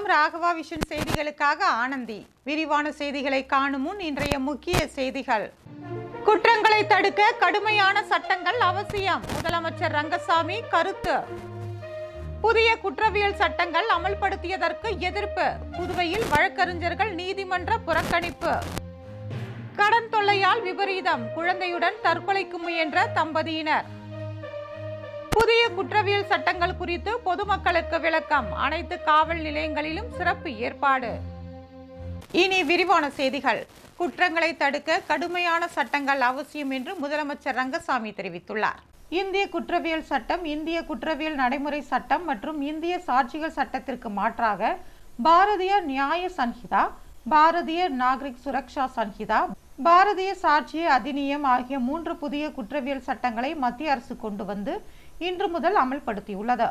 வணக்கம். ராகவா விஷன் செய்திகளுக்காக ஆனந்தி. விரிவான செய்திகளை காணும் முன் இன்றைய முக்கிய செய்திகள். குற்றங்களை தடுக்க கடுமையான சட்டங்கள் அவசியம். முதலமைச்சர் ரங்கசாமி கருத்து. புதிய குற்றவியல் சட்டங்கள் அமல்படுத்தியதற்கு எதிர்ப்பு. புதுவையில் வழக்கறிஞர்கள் நீதிமன்ற புறக்கணிப்பு. கடன் தொல்லையால் விபரீதம். குழந்தையுடன் தற்கொலைக்கு முயன்ற தம்பதியினர். புதிய குற்றவியல் சட்டங்கள் குறித்து பொதுமக்களுக்கு விளக்கம். அனைத்து காவல் நிலையங்களிலும் சிறப்பு ஏற்பாடு. இனி விரிவான செய்திகள். குற்றங்களை தடுக்க கடுமையான சட்டங்கள் அவசியம் என்று முதலமைச்சர் ரங்கசாமி தெரிவித்துள்ளார். இந்திய குற்றவியல் சட்டம், இந்திய குற்றவியல் நடைமுறை சட்டம் மற்றும் இந்திய சாட்சிகள் சட்டத்திற்கு மாற்றாக பாரதிய நியாய சன்ஹிதா, பாரதிய நாகரிக் சுரக்ஷா சன்ஹிதா, பாரதிய சாட்சிய அதிநியம் ஆகிய 3 புதிய குற்றவியல் சட்டங்களை மத்திய அரசு கொண்டு வந்து இன்று முதல் அமல்படுத்தியுள்ளது.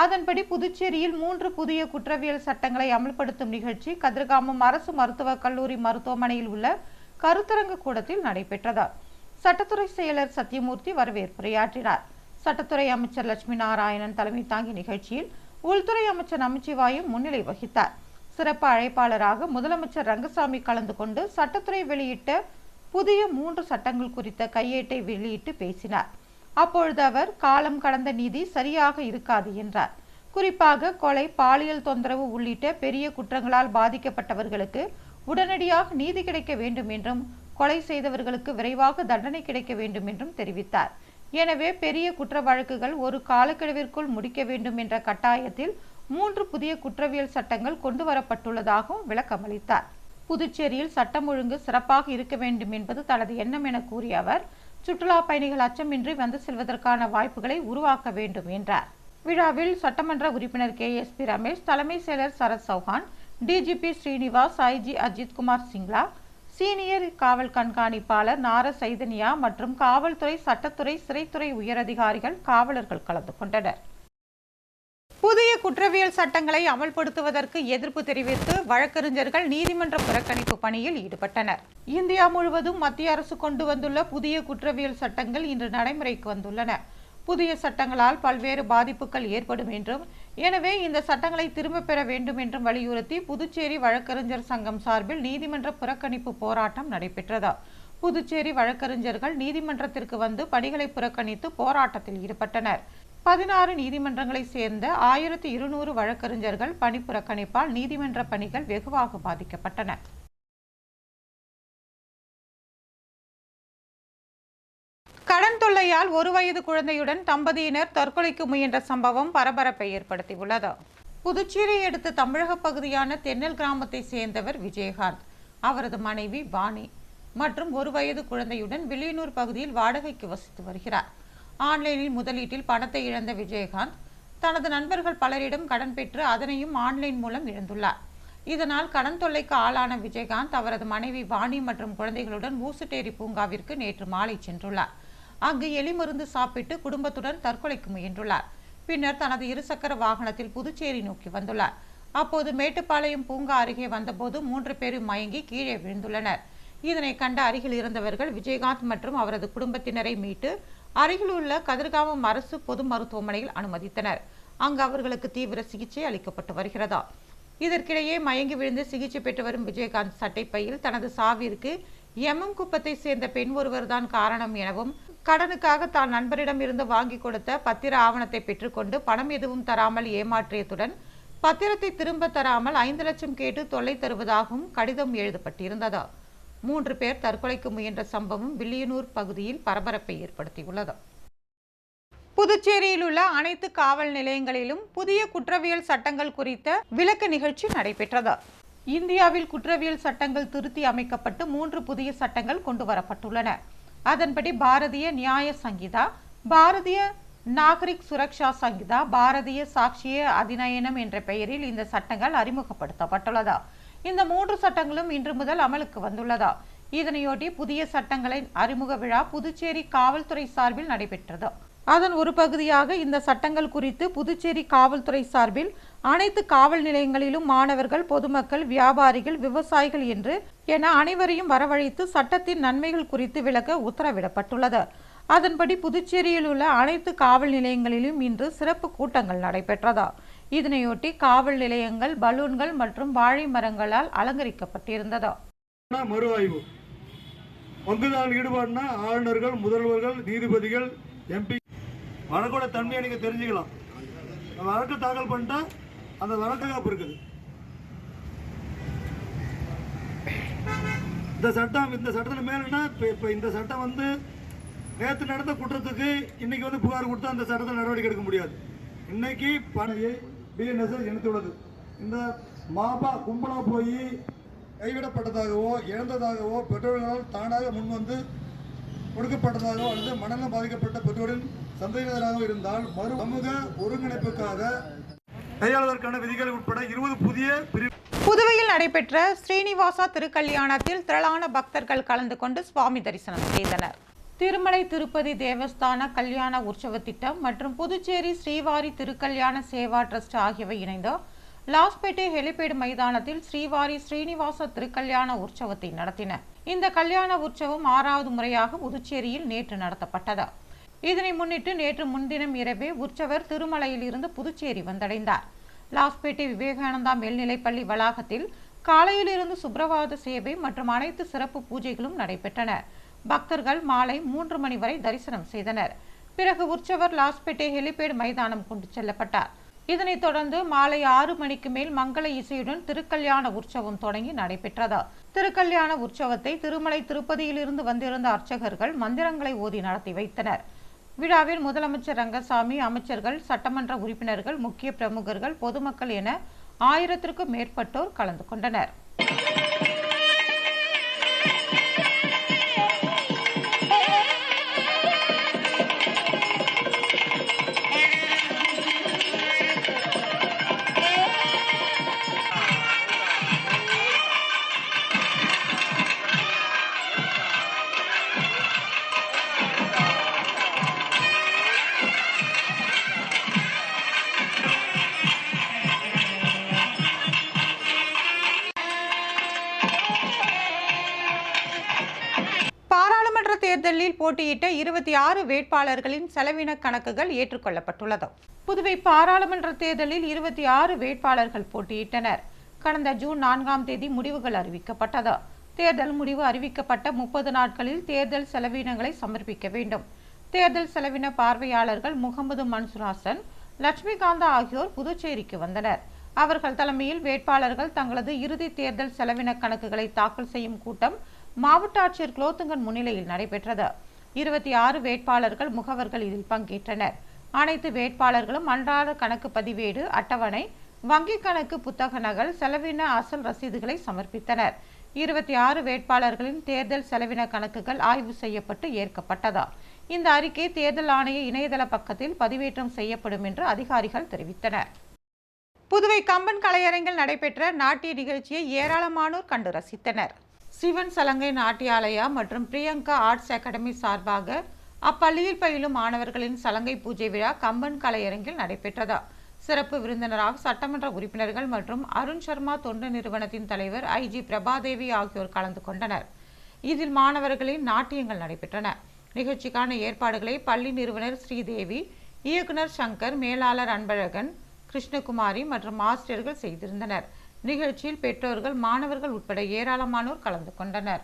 அதன்படி புதுச்சேரியில் 3 புதிய குற்றவியல் சட்டங்களை அமல்படுத்தும் நிகழ்ச்சி கதிர்காமம் அரசு மருத்துவக் கல்லூரி மருத்துவமனையில் உள்ள கருத்தரங்கு கூடத்தில் நடைபெற்றது. சட்டத்துறை செயலர் சத்யமூர்த்தி வரவேற்புரையாற்றினார். சட்டத்துறை அமைச்சர் லட்சுமி நாராயணன் தலைமை தாங்கி நிகழ்ச்சியில் உள்துறை அமைச்சர் நமச்சிவாயம் முன்னிலை வகித்தார். சிறப்பு அழைப்பாளராக முதலமைச்சர் ரங்கசாமி கலந்து கொண்டு சட்டத்துறை வெளியிட்ட புதிய 3 சட்டங்கள் குறித்த கையேட்டை வெளியிட்டு பேசினார். அப்பொழுது அவர், காலம் கடந்த நீதி சரியாக இருக்காது என்றார். குறிப்பாக கொலை, பாலியல் தொந்தரவு உள்ளிட்ட பெரிய குற்றங்களால் பாதிக்கப்பட்டவர்களுக்கு உடனடியாக நீதி கிடைக்க வேண்டும் என்றும், கொலை செய்தவர்களுக்கு விரைவாக தண்டனை கிடைக்க வேண்டும் என்றும் தெரிவித்தார். எனவே பெரிய குற்ற வழக்குகள் ஒரு காலக்கெடுவிற்குள் முடிக்க வேண்டும் என்ற கட்டாயத்தில் 3 புதிய குற்றவியல் சட்டங்கள் கொண்டு வரப்பட்டுள்ளதாகவும் விளக்கமளித்தார். புதுச்சேரியில் சட்டம் ஒழுங்கு சிறப்பாக இருக்க வேண்டும் என்பது தனது எண்ணம் என கூறிய அவர், சுற்றுலா பயணிகள் அச்சமின்றி வந்து செல்வதற்கான வாய்ப்புகளை உருவாக்க வேண்டும் என்றார். விழாவில் சட்டமன்ற உறுப்பினர் KSP ரமேஷ், தலைமை செயலர் Sharat Chauhan, DGP Srinivas, IG Ajitkumar Singla, senior காவல் கண்காணிப்பாளர் நார சைதன்யா மற்றும் காவல்துறை, சட்டத்துறை, சிறைத்துறை உயரதிகாரிகள், காவலர்கள் கலந்து கொண்டனர். புதிய குற்றவியல் சட்டங்களை அமல்படுத்துவதற்கு எதிர்ப்பு தெரிவித்து வழக்கறிஞர்கள் நீதிமன்ற புறக்கணிப்பு பணியில் ஈடுபட்டனர். இந்தியா முழுவதும் மத்திய அரசு கொண்டு வந்துள்ள புதிய குற்றவியல் சட்டங்கள் இன்று நடைமுறைக்கு வந்துள்ளன. புதிய சட்டங்களால் பல்வேறு பாதிப்புகள் ஏற்படும் என்றும், எனவே இந்த சட்டங்களை திரும்ப பெற வேண்டும் என்றும் வலியுறுத்தி புதுச்சேரி வழக்கறிஞர் சங்கம் சார்பில் நீதிமன்ற புறக்கணிப்பு போராட்டம் நடைபெற்றது. புதுச்சேரி வழக்கறிஞர்கள் நீதிமன்றத்திற்கு வந்து பணிகளை புறக்கணித்து போராட்டத்தில் ஈடுபட்டனர். 16 நீதிமன்றங்களை சேர்ந்த 1200 வழக்கறிஞர்கள் பணி புறக்கணிப்பால் நீதிமன்ற பணிகள் வெகுவாக பாதிக்கப்பட்டன. கடன் தொல்லையால் 1 வயது குழந்தையுடன் தம்பதியினர் தற்கொலைக்கு முயன்ற சம்பவம் பரபரப்பை ஏற்படுத்தியுள்ளது. புதுச்சேரியை அடுத்த தமிழக பகுதியான தென்னல் கிராமத்தை சேர்ந்தவர் விஜயகாந்த். அவரது மனைவி வாணி மற்றும் 1 வயது குழந்தையுடன் வில்லியனூர் பகுதியில் வாடகைக்கு வசித்து வருகிறார். ஆன்லைனில் முதலீட்டில் பணத்தை இழந்த விஜயகாந்த் தனது நண்பர்கள் பலரிடம் கடன் பெற்று அதனையும் ஆன்லைன் மூலம் இழந்துள்ளார். இதனால் கடன் தொல்லைக்கு ஆளான விஜயகாந்த் அவரது மனைவி வாணி மற்றும் குழந்தைகளுடன் ஊசுட்டேரி பூங்காவிற்கு நேற்று மாலை சென்றுள்ளார். அங்கு எலி மருந்து சாப்பிட்டு குடும்பத்துடன் தற்கொலைக்கு முயன்றுள்ளார். பின்னர் தனது 2 சக்கர வாகனத்தில் புதுச்சேரி நோக்கி வந்துள்ளார். அப்போது மேட்டுப்பாளையம் பூங்கா அருகே வந்தபோது 3 பேரும் மயங்கி கீழே விழுந்துள்ளனர். இதனை கண்ட அருகில் இருந்தவர்கள் விஜயகாந்த் மற்றும் அவரது குடும்பத்தினரை மீட்டு அருகில் உள்ள கதிர்காமம் அரசு பொது மருத்துவமனையில் அனுமதித்தனர். அங்கு அவர்களுக்கு தீவிர சிகிச்சை அளிக்கப்பட்டு வருகிறதா. இதற்கிடையே மயங்கி விழுந்து சிகிச்சை பெற்று வரும் விஜயகாந்த் சட்டைப்பையில் தனது சாவிற்கு குப்பத்தை சேர்ந்த பெண் ஒருவர்தான் காரணம் எனவும், கடனுக்காக தான் நண்பரிடம் இருந்து வாங்கி கொடுத்த பத்திர ஆவணத்தை பெற்றுக்கொண்டு பணம் எதுவும் தராமல் ஏமாற்றியதுடன் பத்திரத்தை திரும்ப தராமல் 5 லட்சம் கேட்டு தொல்லை தருவதாகவும் கடிதம் எழுதப்பட்டிருந்தது. 3 பேர் தற்கொலைக்கு முயன்ற சம்பவம் வில்லியனூர் பகுதியில் பரபரப்பை ஏற்படுத்தியுள்ளது. புதுச்சேரியில் உள்ள அனைத்து காவல் நிலையங்களிலும் புதிய குற்றவியல் சட்டங்கள் குறித்த விளக்க நிகழ்ச்சி நடைபெற்றது. இந்தியாவில் குற்றவியல் சட்டங்கள் திருத்தி அமைக்கப்பட்டு 3 புதிய சட்டங்கள் கொண்டு வரப்பட்டுள்ளன. அதன்படி பாரதிய நியாய சங்கீதா, பாரதிய நாகரிக் சுரக்ஷா சங்கீதா, பாரதிய சாட்சிய அதிநயனம் என்ற பெயரில் இந்த சட்டங்கள் அறிமுகப்படுத்தப்பட்டுள்ளது. இந்த 3 சட்டங்களும் இன்று முதல் அமலுக்கு வந்துள்ளதா. இதனையொட்டி புதிய சட்டங்களின் அறிமுக விழா புதுச்சேரி காவல்துறை சார்பில் நடைபெற்றது. அதன் ஒரு பகுதியாக இந்த சட்டங்கள் குறித்து புதுச்சேரி காவல்துறை சார்பில் அனைத்து காவல் நிலையங்களிலும் மாணவர்கள், பொதுமக்கள், வியாபாரிகள், விவசாயிகள் என அனைவரையும் வரவழைத்து சட்டத்தின் நன்மைகள் குறித்து விளக்க உத்தரவிடப்பட்டுள்ளது. அதன்படி புதுச்சேரியில் உள்ள அனைத்து காவல் நிலையங்களிலும் இன்று சிறப்பு கூட்டங்கள் நடைபெற்றதா. இதனையொட்டி காவல் நிலையங்கள் பலூன்கள் மற்றும் வாழை மரங்களால் அலங்கரிக்கப்பட்டிருந்தது. மறுஆய்வு பங்குதாரர்கள் ஈடுபாடுனா ஆளுநர்கள், முதல்வர்கள், நீதிபதிகள், எம்பி வழக்கோட தன்மையை நீங்க தெரிஞ்சுக்கலாம். வழக்கு தாக்கல் பண்ணிட்டா அந்த வழக்கு காப்பு இருக்குது. இந்த சட்டத்தில் மேலனா இப்போ இந்த சட்டம் வந்து நேற்று நடந்த குற்றத்துக்கு இன்னைக்கு வந்து புகார் கொடுத்தா அந்த சட்டத்தில் நடவடிக்கை எடுக்க முடியாது. இன்னைக்கு பணியை பிஎன்எஸ் இணைத்துள்ளது. இந்த மாபா கும்பலா போய் கைவிடப்பட்டதாகவோ இழந்ததாகவோ பெற்றோர்களால் தானாக முன்வந்து கொடுக்கப்பட்டதாகவோ அல்லது மனநலம் பாதிக்கப்பட்ட பெற்றோரின் சந்தேகராக இருந்தால் மறு சமூக ஒருங்கிணைப்புக்காக கையாளுவதற்கான விதிகள் உட்பட 20 புதிய பிரிவு. புதுவையில் நடைபெற்ற ஸ்ரீனிவாசா திருக்கல்யாணத்தில் திரளான பக்தர்கள் கலந்து கொண்டு சுவாமி தரிசனம் செய்தனர். திருமலை திருப்பதி தேவஸ்தான கல்யாண உற்சவ திட்டம் மற்றும் புதுச்சேரி ஸ்ரீவாரி திருக்கல்யாண சேவா டிரஸ்ட் ஆகியவை இணைந்து லாஸ்பேட்டை ஹெலிபேட் மைதானத்தில் ஸ்ரீவாரி ஸ்ரீனிவாச திருக்கல்யாண உற்சவத்தை நடத்தின. இந்த கல்யாண உற்சவம் 6வது முறையாக புதுச்சேரியில் நேற்று நடத்தப்பட்டது. இதனை முன்னிட்டு நேற்று முன்தினம் இரவே உற்சவர் திருமலையில் இருந்து புதுச்சேரி வந்தடைந்தார். லாஸ்பேட்டை விவேகானந்தா மேல்நிலைப்பள்ளி வளாகத்தில் காலையிலிருந்து சுப்ரபாத சேவை மற்றும் அனைத்து சிறப்பு பூஜைகளும் நடைபெற்றன. பக்தர்கள் மாலை 3 மணி வரை தரிசனம் செய்தனர். பிறகு உற்சவர் லாஸ்பேட்டை ஹெலிபேட் மைதானம் கொண்டு செல்லப்பட்டார். இதனைத் தொடர்ந்து மாலை 6 மணிக்கு மேல் மங்கள இசையுடன் திருக்கல்யாண உற்சவம் தொடங்கி நடைபெற்றது. திருக்கல்யாண உற்சவத்தை திருமலை திருப்பதியிலிருந்து வந்திருந்த அர்ச்சகர்கள் மந்திரங்களை ஓதி நடத்தி வைத்தனர். விழாவில் முதலமைச்சர் ரங்கசாமி, அமைச்சர்கள், சட்டமன்ற உறுப்பினர்கள், முக்கிய பிரமுகர்கள், பொதுமக்கள் என 1000த்திற்கும் மேற்பட்டோர் கலந்து கொண்டனர். தேர்தலில் போட்டியிட்ட 26 வேட்பாளர்களின் செலவின கணக்குகள் ஏற்றுக்கொள்ளப்பட்டுள்ளது. புதுவை பாராளுமன்ற தேர்தலில் 26 வேட்பாளர்கள் போட்டியிட்டனர். கடந்த ஜூன் 4ஆம் தேதி முடிவுகள் அறிவிக்கப்பட்டது. தேர்தல் முடிவு அறிவிக்கப்பட்ட 30 நாட்களில் தேர்தல் செலவினங்களை சமர்ப்பிக்க வேண்டும். தேர்தல் செலவின பார்வையாளர்கள் முகமது மன்சூர் ஹசன், லட்சுமிகாந்தா ஆகியோர் புதுச்சேரிக்கு வந்தனர். அவர்கள் தலைமையில் வேட்பாளர்கள் தங்களது இறுதி தேர்தல் செலவின கணக்குகளை தாக்கல் செய்யும் கூட்டம் மாவட்ட ஆட்சியர் குலோத்துங்கன் முன்னிலையில் நடைபெற்றது. 26 வேட்பாளர்கள் முகவர்கள் இதில் பங்கேற்றனர். அனைத்து வேட்பாளர்களும் அன்றாட கணக்கு பதிவேடு அட்டவணை, வங்கி கணக்கு புத்தக நகல், செலவின அசல் ரசீதுகளை சமர்ப்பித்தனர். 26 வேட்பாளர்களின் தேர்தல் செலவின கணக்குகள் ஆய்வு செய்யப்பட்டு ஏற்கப்பட்டது. இந்த அறிக்கை தேர்தல் ஆணைய இணையதள பக்கத்தில் பதிவேற்றம் செய்யப்படும் என்று அதிகாரிகள் தெரிவித்தனர். புதுவை கம்பன் கலையரங்கில் நடைபெற்ற நாட்டிய நிகழ்ச்சியை ஏராளமானோர் கண்டு ரசித்தனர். சிவன் சலங்கை நாட்டியாலயா மற்றும் பிரியங்கா ஆர்ட்ஸ் அகாடமி சார்பாக அப்பள்ளியில் பயிலும் மாணவர்களின் சலங்கை பூஜை விழா கம்பன் கலையரங்கில் நடைபெற்றது. சிறப்பு விருந்தினராக சட்டமன்ற உறுப்பினர்கள் மற்றும் அருண் சர்மா தொண்டு நிறுவனத்தின் தலைவர் ஐஜி பிரபாதேவி ஆகியோர் கலந்து கொண்டனர். இதில் மாணவர்களின் நாட்டியங்கள் நடைபெற்றன. நிகழ்ச்சிக்கான ஏற்பாடுகளை பள்ளி நிறுவனர் ஸ்ரீதேவி, இயக்குனர் சங்கர், மேலாளர் அன்பழகன், கிருஷ்ணகுமாரி மற்றும் ஆசிரியர்கள் செய்திருந்தனர். நிகழ்ச்சியில் பெற்றோர்கள், மாணவர்கள் உட்பட ஏராளமானோர் கலந்து கொண்டனர்.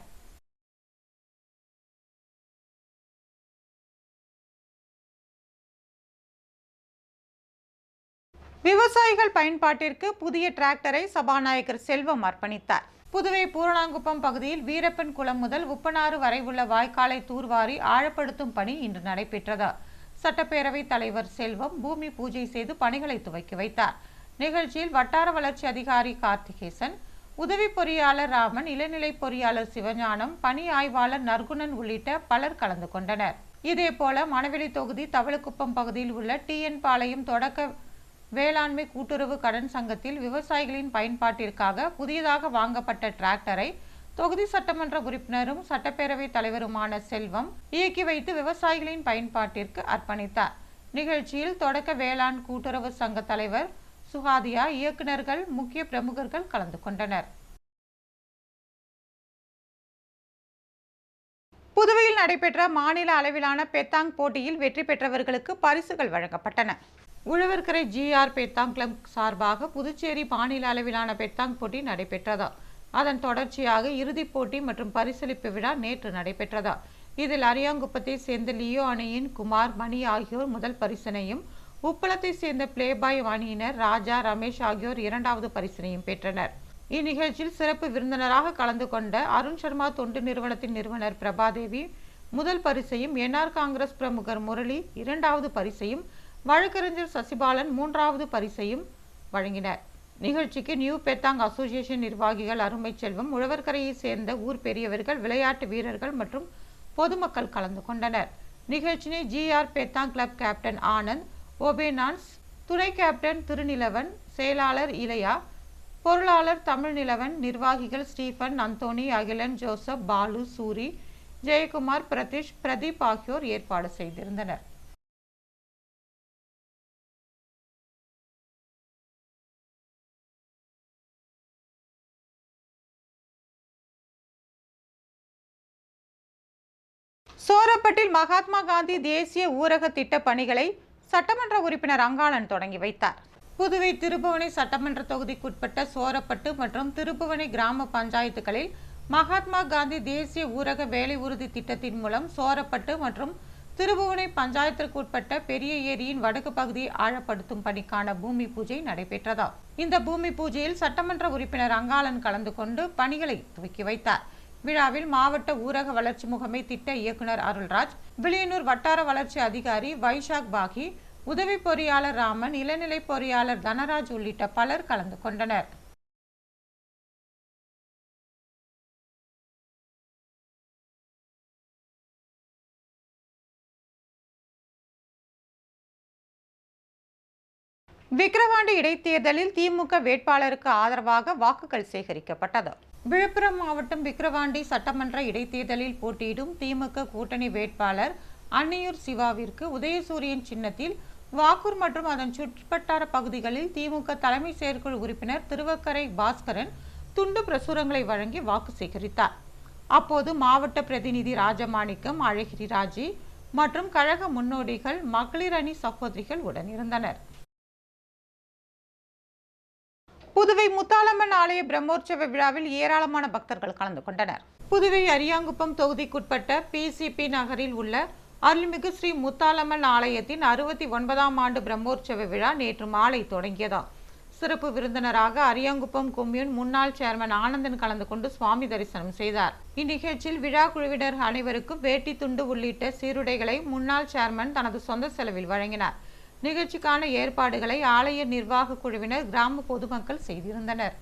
விவசாயிகள் பயன்பாட்டிற்கு புதிய டிராக்டரை சபாநாயகர் செல்வம் அர்ப்பணித்தார். புதுவை பூரணாங்குப்பம் பகுதியில் வீரப்பன் குளம் முதல் உப்பனாறு வரை உள்ள வாய்க்காலை தூர்வாரி ஆழப்படுத்தும் பணி இன்று நடைபெற்றது. சட்டப்பேரவைத் தலைவர் செல்வம் பூமி பூஜை செய்து பணிகளை துவக்கி வைத்தார். நிகழ்ச்சியில் வட்டார வளர்ச்சி அதிகாரி கார்த்திகேசன், உதவி பொறியாளர் ராமன், இளநிலை பொறியாளர் சிவஞானம், பணி ஆய்வாளர் நற்குணன் உள்ளிட்ட பலர் கலந்து கொண்டனர். இதேபோல மணவெளி தொகுதி தவளக்குப்பம் பகுதியில் உள்ள டிஎன் பாளையம் தொடக்க வேளாண்மை கூட்டுறவு கடன் சங்கத்தில் விவசாயிகளின் பயன்பாட்டிற்காக புதியதாக வாங்கப்பட்ட டிராக்டரை தொகுதி சட்டமன்ற உறுப்பினரும் சட்டப்பேரவைத் தலைவருமான செல்வம் இயக்கி வைத்து விவசாயிகளின் பயன்பாட்டிற்கு அர்ப்பணித்தார். நிகழ்ச்சியில் தொடக்க வேளாண் கூட்டுறவு சங்க தலைவர் சுகாதியா, இயக்குநர்கள், முக்கிய பிரமுகர்கள் கலந்து கொண்டனர். புதுவையில் நடைபெற்ற மாநில அளவிலான பெத்தாங் போட்டியில் வெற்றி பெற்றவர்களுக்கு பரிசுகள் வழங்கப்பட்டன. உழவர்கரை GR பெத்தாங் கிளப் சார்பாக புதுச்சேரி மாநில அளவிலான பெத்தாங் போட்டி நடைபெற்றது. அதன் தொடர்ச்சியாக இறுதிப் போட்டி மற்றும் பரிசளிப்பு விழா நேற்று நடைபெற்றது. இதில் அரியாங்குப்பத்தை சேர்ந்த லியோ அணியின் குமார், மணி ஆகியோர் முதல் பரிசினையும், உப்பளத்தை சேர்ந்த பிளேபாய் அணியினர் ராஜா, ரமேஷ் ஆகியோர் இரண்டாவது பரிசினையும் பெற்றனர். இந்நிகழ்ச்சியில் சிறப்பு விருந்தினராக கலந்து கொண்ட அருண் சர்மா தொண்டு நிறுவனத்தின் நிறுவனர் பிரபாதேவி முதல் பரிசையும், NR காங்கிரஸ் பிரமுகர் முரளி இரண்டாவது பரிசையும், வழக்கறிஞர் சசிபாலன் மூன்றாவது பரிசையும் வழங்கினர். நிகழ்ச்சிக்கு நியூ பெத்தாங் அசோசியேஷன் நிர்வாகிகள் அருமைச்செல்வம், உழவர்கரையை சேர்ந்த ஊர் பெரியவர்கள், விளையாட்டு வீரர்கள் மற்றும் பொதுமக்கள் கலந்து கொண்டனர். நிகழ்ச்சியை GR petanque club captain Anand, ஒபேனான்ஸ், துணை கேப்டன் திருநிலவன், செயலாளர் இளையா, பொருளாளர் தமிழ்நிலவன், நிர்வாகிகள் Stephen, Anthony, Akilan, Joseph, Balu, Suri, Jayakumar, Pradeesh, Pradeep ஆகியோர் ஏற்பாடு செய்திருந்தனர். சோரப்பட்டில் மகாத்மா காந்தி தேசிய ஊரக திட்ட பணிகளை சட்டமன்ற உறுப்பினர் அங்காளன் தொடங்கி வைத்தார். புதுவை திருபுவனை சட்டமன்ற தொகுதிக்குட்பட்ட சோரப்பட்டு மற்றும் திருபுவனை கிராம பஞ்சாயத்துகளில் மகாத்மா காந்தி தேசிய ஊரக வேலை உறுதி திட்டத்தின் மூலம் சோரப்பட்டு மற்றும் திருபுவனை பஞ்சாயத்திற்குட்பட்ட பெரிய ஏரியின் வடக்கு பகுதியை ஆழப்படுத்தும் பணிக்கான பூமி பூஜை நடைபெற்றது. இந்த பூமி பூஜையில் சட்டமன்ற உறுப்பினர் அங்காளன் கலந்து கொண்டு பணிகளை துவக்கி வைத்தார். விழாவில் மாவட்ட ஊரக வளர்ச்சி முகமை திட்ட இயக்குனர் அருள்ராஜ், வில்லியனூர் வட்டார வளர்ச்சி அதிகாரி வைஷாக் பாகி, உதவி பொறியாளர் ராமன், இளநிலை பொறியாளர் தனராஜ் உள்ளிட்ட பலர் கலந்து கொண்டனர். விக்கிரவாண்டி இடைத்தேர்தலில் திமுக வேட்பாளருக்கு ஆதரவாக வாக்குகள் சேகரிக்கப்பட்டது. விழுப்புரம் மாவட்டம் விக்கிரவாண்டி சட்டமன்ற இடைத்தேர்தலில் போட்டியிடும் திமுக கூட்டணி வேட்பாளர் அன்னியூர் சிவாவிற்கு உதயசூரியன் சின்னத்தில் வாக்கூர் மற்றும் அதன் சுற்றுவட்டார பகுதிகளில் திமுக தலைமை செயற்குழு உறுப்பினர் திருவக்கரை பாஸ்கரன் துண்டு பிரசுரங்களை வழங்கி வாக்கு சேகரித்தார். அப்போது மாவட்ட பிரதிநிதி ராஜமாணிக்கம், அழகிரி ராஜி மற்றும் கழக முன்னோடிகள், மகளிர் அணி சகோதரிகள் உடனிருந்தனர். புதுவை முத்தாலம்மன் ஆலய பிரம்மோற்சவ விழாவில் ஏராளமான பக்தர்கள் கலந்து கொண்டனர். புதுவை அரியாங்குப்பம் தொகுதிக்குட்பட்ட PCP நகரில் உள்ள அருள்மிகு ஸ்ரீ முத்தாலம்மன் ஆலயத்தின் 69ஆம் ஆண்டு பிரம்மோற்சவ விழா நேற்று மாலை தொடங்கியது. சிறப்பு விருந்தினராக அரியாங்குப்பம் கொம்யூன் முன்னாள் சேர்மன் ஆனந்தன் கலந்து கொண்டு சுவாமி தரிசனம் செய்தார். இந்நிகழ்ச்சியில் விழா குழுவினர் அனைவருக்கும் வேட்டி, துண்டு உள்ளிட்ட சீருடைகளை முன்னாள் சேர்மன் தனது சொந்த செலவில் வழங்கினார். நிகழ்ச்சிக்கான ஏற்பாடுகளை ஆலய நிர்வாக குழுவினர், கிராம பொதுமக்கள் செய்திருந்தனர்.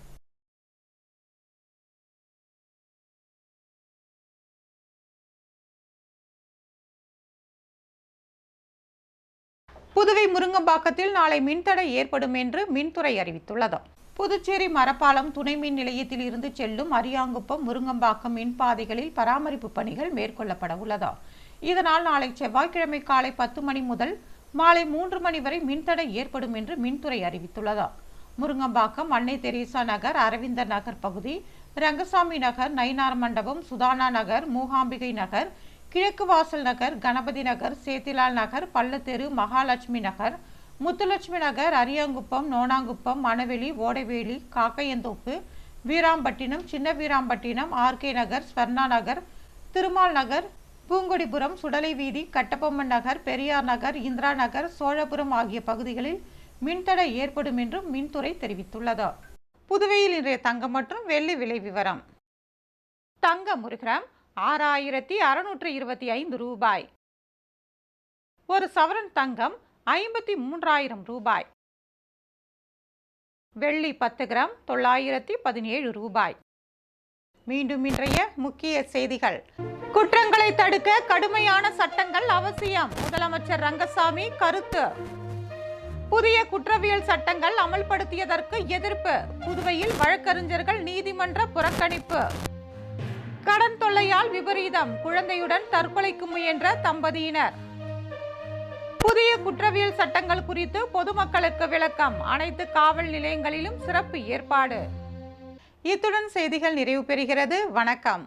புதுவை முருங்கம்பாக்கத்தில் நாளை மின்தடை ஏற்படும் என்று மின்துறை அறிவித்துள்ளது. புதுச்சேரி மரப்பாலம் துணை மின் நிலையத்தில் இருந்து செல்லும் அரியாங்குப்பம், முருங்கம்பாக்கம் மின்பாதைகளில் பராமரிப்பு பணிகள் மேற்கொள்ளப்பட உள்ளது. இதனால் நாளை செவ்வாய்க்கிழமை காலை 10 மணி முதல் மாலை 3 மணி வரை மின்தடை ஏற்படும் என்று மின்துறை அறிவித்துள்ளது. முருங்கம்பாக்கம், அன்னை தெரேசா நகர், அரவிந்தர் நகர் பகுதி, ரங்கசாமி நகர், நயினார் மண்டபம், சுதானா நகர், மூகாம்பிகை நகர், கிழக்கு வாசல் நகர், கணபதி நகர், சேத்திலால் நகர், பள்ளத்தெரு, மகாலட்சுமி நகர், முத்துலட்சுமி நகர், அரியாங்குப்பம், நோனாங்குப்பம், மணவெளி, ஓடைவேலி, காக்கையந்தோப்பு, வீராம்பட்டினம், சின்ன வீராம்பட்டினம், RK நகர், ஸ்வர்ணா நகர், திருமால் நகர், பூங்கொடிபுரம், சுடலை வீதி, கட்டபொம்மன் நகர், பெரியார் நகர், இந்திரா நகர், சோழபுரம் ஆகிய பகுதிகளில் மின்தடை ஏற்படும் என்றும் மின்துறை தெரிவித்துள்ளது. புதுவையில் இன்றைய தங்கம் மற்றும் வெள்ளி விலை விவரம். தங்கம் 1 கிராம் 6625 ரூபாய். ஒரு சவரன் தங்கம் 53,000 ரூபாய். வெள்ளி 10 கிராம் 917 ரூபாய். மீண்டும் இன்றைய முக்கிய செய்திகள். குற்றங்களை தடுக்க கடுமையான சட்டங்கள் அவசியம், முதலமைச்சர் ரங்கசாமி கருத்து. புதிய குற்றவியல் சட்டங்கள் அமல்படுத்தியதற்கு எதிர்ப்பு, புதுவையில் வழக்கறிஞர்கள் நீதிமன்ற புறக்கணிப்பு. கடன் தொல்லையால் விபரீதம், குழந்தையுடன் தற்கொலைக்கு முயன்ற தம்பதியினர். புதிய குற்றவியல் சட்டங்கள் குறித்து பொதுமக்களுக்கு விளக்கம், அனைத்து காவல் நிலையங்களிலும் சிறப்பு ஏற்பாடு. இத்துடன் செய்திகள் நிறைவு பெறுகிறது. வணக்கம்.